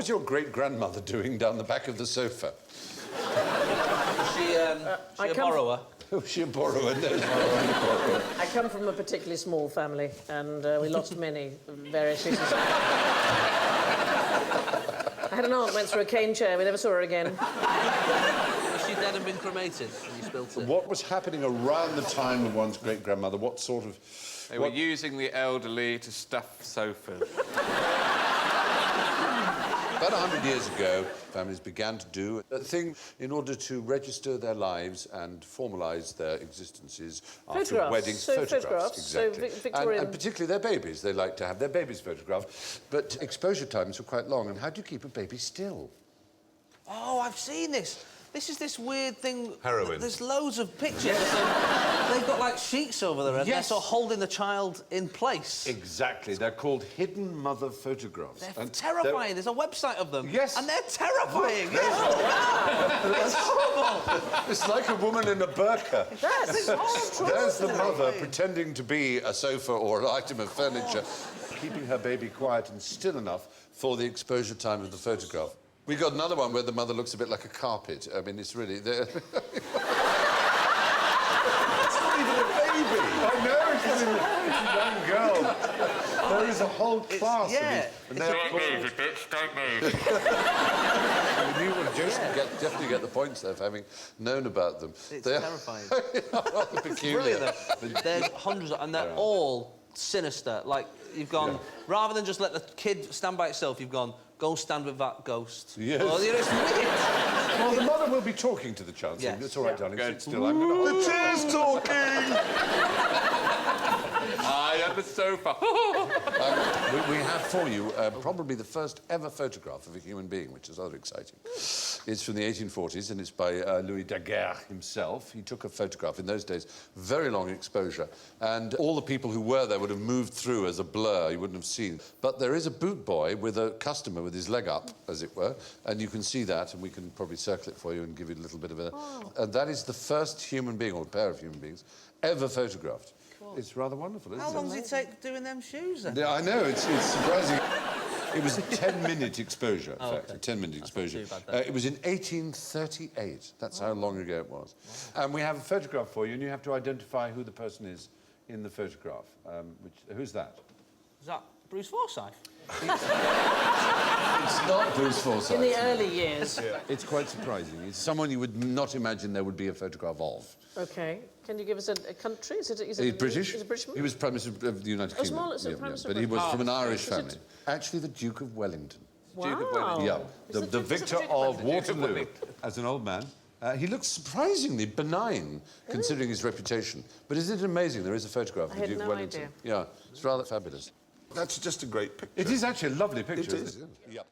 was your great-grandmother doing down the back of the sofa? Was she a borrower? Was she a borrower? No, I come from a particularly small family, and we lost many various reasons. I had an aunt went through a cane chair. We never saw her again. Was she dead and been cremated and you spilt it? What was happening around the time of one's great-grandmother? What sort of... They were using the elderly to stuff sofas. About 100 years ago, families began to do a thing in order to register their lives and formalise their existences after weddings. So photographs. Exactly. So Victorian... And particularly their babies. They like to have their babies photographed. But exposure times were quite long. And how do you keep a baby still? Oh, I've seen this. This is this weird thing... Heroin. There's loads of pictures. They've got, like, sheets over there, and they're sort of holding the child in place. Exactly. They're called hidden mother photographs. They're terrifying. There's a website of them. Yes. And they're terrifying. It's horrible. It's like a woman in a burqa. There's the mother pretending to be a sofa or an item of furniture, keeping her baby quiet and still enough for the exposure time of the photograph. We got another one where the mother looks a bit like a carpet. I mean, it's really... It's not even a baby. I know, it's a young girl. There is a whole class of these. And Don't move, bitch, don't move. You will definitely get the points there for having known about them. It's terrifying. Rather peculiar. There's hundreds of... And they're all sinister. Like, you've gone... Rather than just let the kid stand by itself, you've gone... Go stand with that ghost. Yes. Well, you know, it's weird. Well, the mother will be talking to the child. Yes. It's all right, darling. Sit still. I'm going to... The chair's talking! I am the sofa. we have for you probably the first ever photograph of a human being, which is rather exciting. It's from the 1840s, and it's by Louis Daguerre himself. He took a photograph in those days, very long exposure, and all the people who were there would have moved through as a blur. You wouldn't have seen. But there is a boot boy with a customer with his leg up, as it were, and you can see that, and we can probably circle it for you and give you a little bit of a... And that is the first human being, or pair of human beings, ever photographed. It's rather wonderful, isn't it? How long does it take doing them shoes, then? Yeah, I know, it's surprising. It was a 10-minute exposure, in fact, a 10-minute exposure. It was in 1838. That's how long ago it was. Wow. And we have a photograph for you, and you have to identify who the person is in the photograph. Who's that? Is that Bruce Forsyth? It's not Bruce Forsyth. In the early years. It's quite surprising. It's someone you would not imagine there would be a photograph of. OK. Can you give us a country? Is it He's British. He's a British? He was Prime Minister of the United Kingdom. But he was from an Irish family. Actually, the Duke of Wellington. Wow. Duke of Wellington. Yeah, the victor of Waterloo. As an old man. He looks surprisingly benign, considering his reputation. But isn't it amazing? There is a photograph of the Duke of Wellington. I had no idea. Yeah, it's rather fabulous. That's just a great picture. It is actually a lovely picture. It is. Yep.